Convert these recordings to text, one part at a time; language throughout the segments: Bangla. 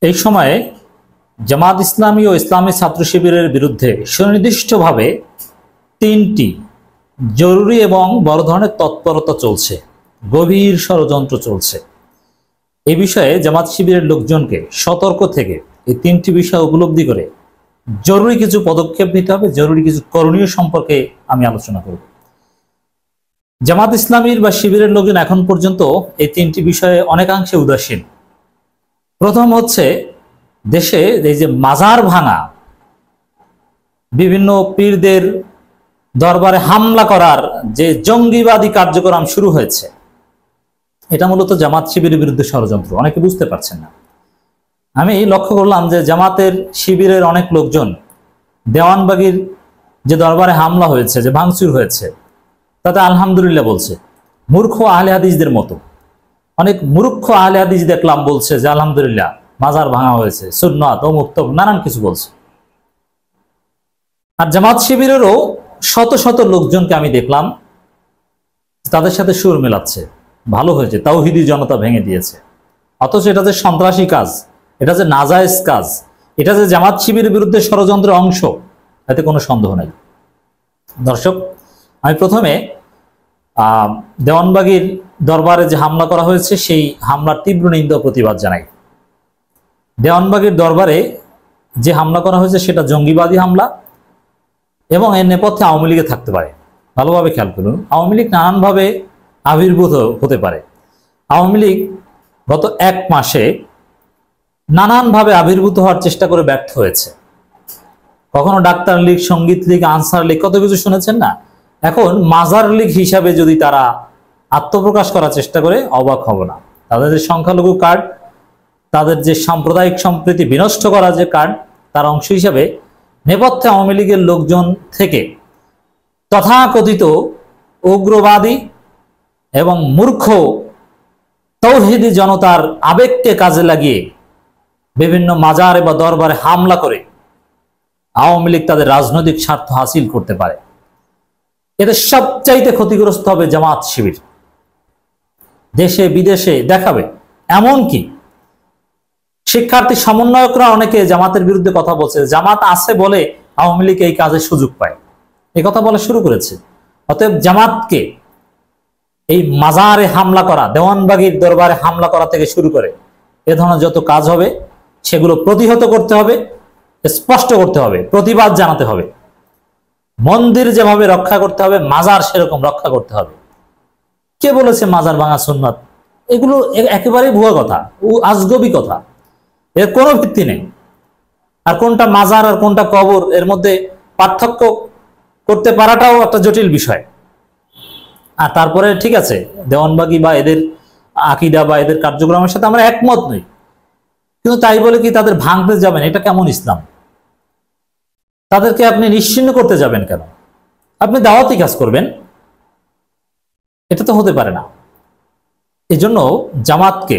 এই সময়ে জামাত ইসলামী ও ইসলামী ছাত্র শিবিরের বিরুদ্ধে সুনির্দিষ্টভাবে তিনটি জরুরি এবং বড় ধরনের তৎপরতা চলছে, গভীর ষড়যন্ত্র চলছে। এই বিষয়ে জামাত শিবিরের লোকজনকে সতর্ক থেকে এই তিনটি বিষয় উপলব্ধি করে জরুরি কিছু পদক্ষেপ নিতে হবে, জরুরি কিছু করণীয় সম্পর্কে আমি আলোচনা করব। জামাত ইসলামীর বা শিবিরের লোকজন এখন পর্যন্ত এই তিনটি বিষয়ে অনেকাংশে উদাসীন। প্রথম হচ্ছে, দেশে এই যে মাজার ভাঙা, বিভিন্ন পীরদের দরবারে হামলা করার যে জঙ্গিবাদী কার্যক্রম শুরু হয়েছে, এটা মূলত জামাত শিবিরের বিরুদ্ধে ষড়যন্ত্র। অনেকে বুঝতে পারছেন না। আমি লক্ষ্য করলাম যে জামাতের শিবিরের অনেক লোকজন দেওয়ানবাগীর যে দরবারে হামলা হয়েছে, যে ভাঙচুর হয়েছে, তাতে আলহামদুলিল্লাহ বলছে। মূর্খ আহলে হাদিসদের মতো অনেক মূর্খ আহলে হাদিস দেখলাম বলছে যে আলহামদুলিল্লাহ মাজার ভাঙা হয়েছে, সুন্নাত অমুক তমুক নানান কিছু বলছে। আর জামাত শিবিরেরও শত শত লোকজনকে আমি দেখলাম তাদের সাথে সুর মেলাচ্ছে, ভালো হয়েছে, তাওহীদি জনতা ভেঙে দিয়েছে। অথচ এটা যে সন্ত্রাসী কাজ, এটা যে নাজায়েজ কাজ, এটা যে জামাত শিবিরের বিরুদ্ধে ষড়যন্ত্রের অংশ, এতে কোনো সন্দেহ নেই। দর্শক, আমি প্রথমে দেওয়ানবাগীর দরবারে যে হামলা করা হয়েছে সেই হামলার তীব্র নিন্দা প্রতিবাদ জানাই। দেওয়ানবাগীর দরবারে যে হামলা করা হয়েছে সেটা জঙ্গিবাদী হামলা এবং এর নেপথ্যে আওয়ামী লীগে থাকতে পারে। ভালোভাবে খেয়াল করুন, আওয়ামী লীগ নানানভাবে আবির্ভূত হতে পারে। আওয়ামী লীগ গত এক মাসে নানানভাবে আবির্ভূত হওয়ার চেষ্টা করে ব্যর্থ হয়েছে। কখনো ডাক্তার লীগ, সঙ্গীত লীগ, আনসার লীগ, কত কিছু শুনেছেন না। এখন মাজার লীগ হিসাবে যদি তারা আত্মপ্রকাশ করার চেষ্টা করে, অবাক হব না। তাদের যে সংখ্যালঘু কার্ড, তাদের যে সাম্প্রদায়িক সম্প্রীতি বিনষ্ট করা যে কার্ড, তার অংশ হিসাবে নেপথ্যে আওয়ামী লীগের লোকজন থেকে তথাকথিত উগ্রবাদী এবং মূর্খ তাওহীদি জনতার আবেগকে কাজে লাগিয়ে বিভিন্ন মাজার বা দরবারে হামলা করে আওয়ামী লীগ তাদের রাজনৈতিক স্বার্থ হাসিল করতে পারে। এতে সবচাইতে ক্ষতিগ্রস্ত হবে জামাত শিবির। দেশে বিদেশে দেখাবে। এমনকি শিক্ষার্থী সমন্বয়করা অনেকে জামাতের বিরুদ্ধে কথা বলছে, জামাত আছে বলে আওয়ামী লীগ এই কাজে সুযোগ পায়, এই কথা বলা শুরু করেছে। অতএব জামাতকে এই মাজারে হামলা করা, দেওয়ানবাগীর দরবারে হামলা করা থেকে শুরু করে এ ধরনের যত কাজ হবে সেগুলো প্রতিহত করতে হবে, স্পষ্ট করতে হবে, প্রতিবাদ জানাতে হবে। মন্দির যেভাবে রক্ষা করতে হবে, মাজার সেরকম রক্ষা করতে হবে। কে বলেছে মাজার ভাঙা সুন্নাত? এগুলো একেবারেই ভুয়া কথা, আজগবি কথা, এর কোনো ভিত্তি নেই। আর কোনটা মাজার আর কোনটা কবর, এর মধ্যে পার্থক্য করতে পারাটাও একটা জটিল বিষয়। আর তারপরে ঠিক আছে, দেওয়ানবাগী বা এদের আকীদা বা এদের কার্যক্রমের সাথে আমরা একমত নই, কিন্তু তাই বলে কি তাদের ভাঙতে যাবেন? এটা কেমন ইসলাম? তাদেরকে আপনি নিশ্চিহ্ন করতে যাবেন কেন? আপনি দাওয়াতি কাজ করবেন, এটা তো হতে পারে না। এজন্য জামাতকে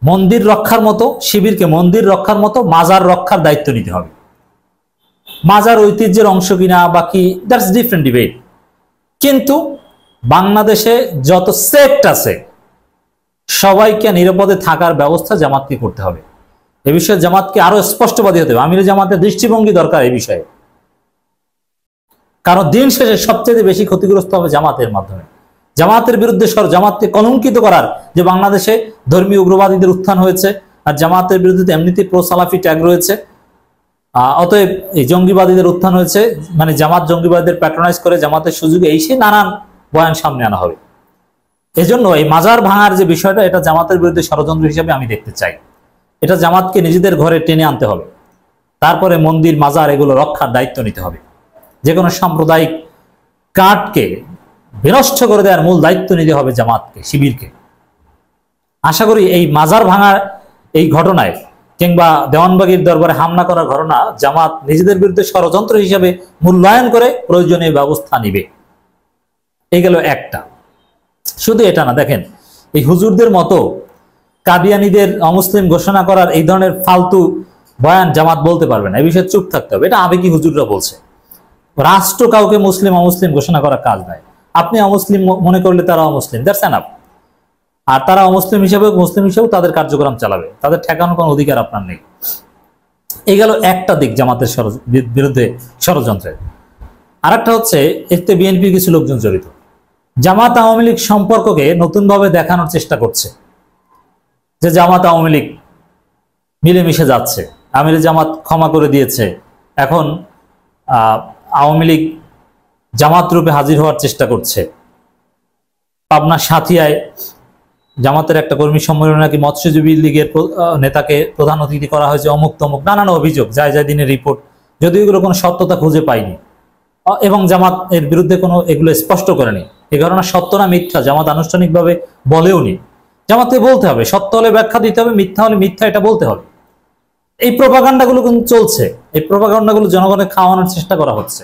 মন্দির রক্ষার মতো, শিবিরকে মন্দির রক্ষার মতো মাজার রক্ষার দায়িত্ব নিতে হবে। মাজার ঐতিহ্যের অংশ কিনা বাকি, দ্যাটস ডিফারেন্ট ডিবেট। কিন্তু বাংলাদেশে যত সেক্ট আছে সবাইকে নিরাপদে থাকার ব্যবস্থা জামাতকে করতে হবে। এ বিষয়ে জামাতকে আরো স্পষ্টবাদী হতে হবে। আমির জামাতের দৃষ্টিভঙ্গি দরকার এই বিষয়ে, কারণ দিন শেষে সবচেয়ে বেশি ক্ষতিগ্রস্ত হবে জামাতের মাধ্যমে। জামাতের বিরুদ্ধে জামাতকে কলঙ্কিত করার যে বাংলাদেশে ধর্মীয় উগ্রবাদীদের উত্থান হয়েছে, আর জামাতের বিরুদ্ধে এমনিতে প্রো সালাফি ট্যাগ রয়েছে, অতএব এই জঙ্গিবাদীদের উত্থান হয়েছে, মানে জামাত জঙ্গিবাদীদের প্যাট্রোনাইজ করে জামাতের সুযোগে এই সে নানান বয়ান সামনে আনা হবে। এজন্য এই মাজার ভাঙার যে বিষয়টা, এটা জামাতের বিরুদ্ধে ষড়যন্ত্র হিসেবে আমি দেখতে চাই। এটা জামাতকে নিজেদের ঘরে টেনে আনতে হবে। তারপরে মন্দির মাজার এগুলো রক্ষার দায়িত্ব নিতে হবে। যে কোনো সাম্প্রদায়িক কার্ডকে বিনষ্ট করে দেওয়ার মূল দায়িত্ব নিতে হবে জামাতকে, শিবিরকে। আশা করি এই মাজার ভাঙার এই ঘটনায় কিংবা দেওয়ানবাগীর দরবারে হামলা করার ঘটনা জামাত নিজেদের বিরুদ্ধে ষড়যন্ত্র হিসেবে মূল্যায়ন করে প্রয়োজনীয় ব্যবস্থা নিবে। এই গেল একটা। শুধু এটা না, দেখেন এই হুজুরদের মতো কাদিয়ানীদের অমুসলিম ঘোষণা করার এই ধরনের ফালতু বয়ান জামাত বলতে পারবে না। এই বিষয়ে চুপ থাকতে হবে। এটা আবেগী হুজুররা বলছে। রাষ্ট্র কাউকে মুসলিম অমুসলিম ঘোষণা করার কাজ নয়। আপনি অমুসলিম মনে করলে তারা অমুসলিম, দ্যাটস এনাফ। আর তারা মুসলিম হিসেবেও তাদের কার্যক্রম চালাবে, তাদের ঠেকানোর কোনো অধিকার আপনার নেই। এই গেল একটা দিক জামাতের বিরুদ্ধে ষড়যন্ত্রের। আর একটা হচ্ছে এতে বিএনপির কিছু লোকজন জড়িত। জামাত আওয়ামী লীগ সম্পর্ককে নতুনভাবে দেখানোর চেষ্টা করছে যে জামাত আওয়ামী লীগ মিলেমিশে যাচ্ছে, আমির জামাত ক্ষমা করে দিয়েছে, এখন আওয়ামী লীগ জামাত রূপে হাজির হওয়ার চেষ্টা করছে। পাবনা সাথিয়ায় জামাতের একটা কর্মী সম্মেলনে নাকি মৎস্যজীবী লীগের নেতাকে প্রধান অতিথি করা হয়েছে, অমুক তমুক নানান অভিযোগ, যায় দিনের রিপোর্ট, যদিও এগুলো কোনো সত্যতা খুঁজে পাইনি এবং জামাত এর বিরুদ্ধে কোনো এগুলো স্পষ্ট করেনি। এ ঘটনা সত্য না মিথ্যা জামাত আনুষ্ঠানিকভাবে বলেও নি। জামাতকে বলতে হবে, সত্য হলে ব্যাখ্যা দিতে হবে, মিথ্যা হলে মিথ্যা এটা বলতে হবে। এই প্রোপাগান্ডাগুলো কিন্তু চলছে, এই প্রোপাগান্ডাগুলো জনগণের খাওয়ানোর চেষ্টা করা হচ্ছে।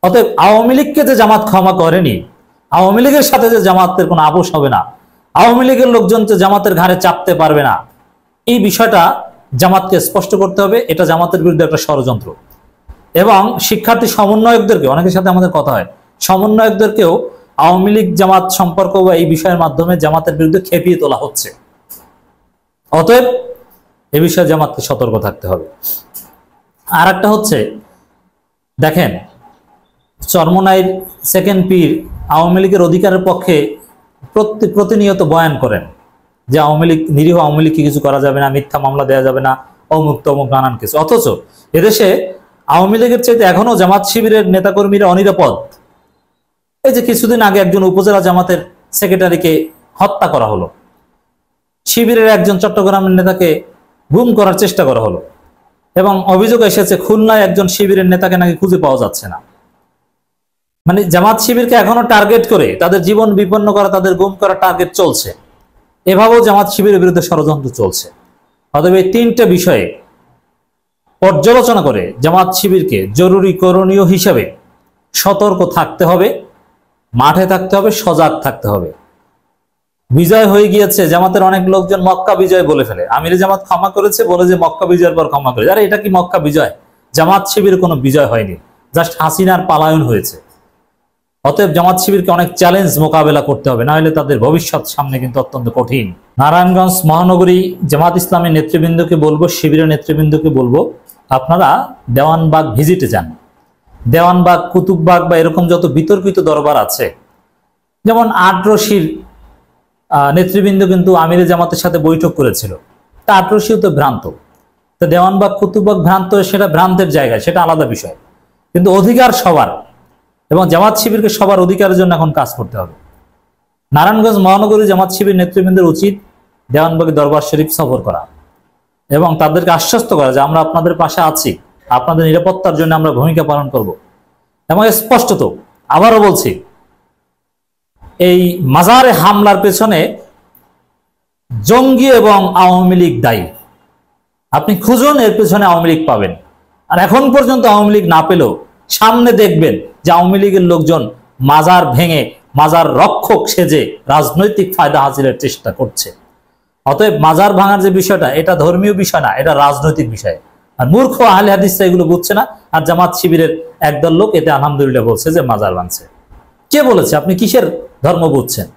অতএব আওয়ামী লীগকে যে জামাত ক্ষমা করেনি, আওয়ামী লীগের সাথে যে জামাতের কোনো আপোষ হবে না, আওয়ামী লীগের লোকজন যে জামাতের ঘাড়ে চাপতে পারবে না, এই বিষয়টা জামাতকে স্পষ্ট করতে হবে। এটা জামাতের বিরুদ্ধে একটা ষড়যন্ত্র। এবং শিক্ষার্থী সমন্বয়কদেরকে, অনেকের সাথে আমাদের কথা হয়, সমন্বয়কদেরকেও আওয়ামী লীগ জামাত সম্পর্ক বা এই বিষয়ের মাধ্যমে জামাতের বিরুদ্ধে খেপিয়ে তোলা হচ্ছে। অতএব এ বিষয়ে জামাতকে সতর্ক থাকতে হবে। আর একটা হচ্ছে, দেখেন চরমোনাইর সেকেন্ড পীর আওয়ামী লীগের অধিকারের পক্ষে প্রতিনিয়ত বয়ান করেন যে আওয়ামী লীগ, নিরীহ আওয়ামী লীগকে কিছু করা যাবে না, মিথ্যা মামলা দেওয়া যাবে না, অমুক তমুক নানান কিছু। অথচ এদেশে আওয়ামী লীগের চাইতে এখনো জামাত শিবিরের নেতাকর্মীরা অনিরাপদ। এই যে কিছুদিন আগে একজন উপজেলা জামাতের সেক্রেটারিকে হত্যা করা হলো, শিবিরের একজন চট্টগ্রামের নেতাকে গুম করার চেষ্টা করা হলো, এবং অভিযোগ এসেছে খুলনায় একজন শিবিরের নেতাকে নাকি খুঁজে পাওয়া যাচ্ছে না। মানে জামাত শিবিরকে এখনো টার্গেট করে তাদের জীবন বিপন্ন করা, তাদের গুম করা টার্গেট চলছে। এভাবেও জামাত শিবিরের বিরুদ্ধে ষড়যন্ত্র চলছে। অতএব এই তিনটে বিষয়ে পর্যালোচনা করে জামাত শিবিরকে জরুরি করণীয় হিসাবে সতর্ক থাকতে হবে, মাঠে থাকতে হবে, সজাগ থাকতে হবে। বিজয় হয়ে গিয়েছে, জামাতের অনেক লোকজন মক্কা বিজয় বলে ফেলে, আমির জামাত ক্ষমা করেছে বলে যে মক্কা বিজয়ের পর ক্ষমা করেছে। আরে এটা কি মক্কা বিজয়? জামাত শিবির কোনো বিজয় হয়নি, জাস্ট হাসিনার পালায়ন হয়েছে। অতএব জামাত শিবিরকে অনেক চ্যালেঞ্জ মোকাবেলা করতে হবে, না হলে তাদের ভবিষ্যৎ সামনে কিন্তু অত্যন্ত কঠিন। নারায়ণগঞ্জ মহানগরী জামাত ইসলামের নেতৃবৃন্দকে বলবো, শিবিরের নেতৃবৃন্দকে বলবো, আপনারা দেওয়ানবাগ ভিজিটে যান। দেওয়ানবাগ, কুতুববাগ বা এরকম যত বিতর্কিত দরবার আছে, যেমন আটরশির নেতৃবৃন্দ কিন্তু আমিরে জামাতের সাথে বৈঠক করেছিল, তা আটরশিও তো ভ্রান্ত। তো দেওয়ানবাগ, কুতুববাগ ভ্রান্ত, সেটা ভ্রান্তের জায়গা, সেটা আলাদা বিষয়। কিন্তু অধিকার সবার, এবং জামাত শিবিরকে সবার অধিকারের জন্য এখন কাজ করতে হবে। নারায়ণগঞ্জ মহানগরী জামাত শিবির নেতৃবৃন্দের উচিত দেওয়ানবাগী দরবার শরীফ সফর করা এবং তাদেরকে আশ্বস্ত করা যে আমরা আপনাদের পাশে আছি, আপনাদের নিরাপত্তার জন্য আমরা ভূমিকা পালন করব। এবং স্পষ্টত আবারও বলছি, এই মাজারে হামলার পেছনে জঙ্গি এবং আওয়ামী লীগ দায়ী। আপনি খুঁজুন, এর পেছনে আওয়ামী লীগ পাবেন। আর এখন পর্যন্ত আওয়ামী লীগ না পেলেও সামনে দেখবেন যে আওয়ামী লীগের লোকজন মাজার ভেঙে মাজার রক্ষক সেজে রাজনৈতিক ফায়দা হাসিলের চেষ্টা করছে। অতএব মাজার ভাঙার যে বিষয়টা, এটা ধর্মীয় বিষয় না, এটা রাজনৈতিক বিষয়। আর মূর্খ আহলে হাদিসরা এগুলো বুঝছে না। আর জামাত শিবিরের একদল লোক এতে আলহামদুলিল্লাহ বলছে যে মাজার ভাঙছে। কে বলেছে? আপনি কিসের ধর্ম বুঝছেন?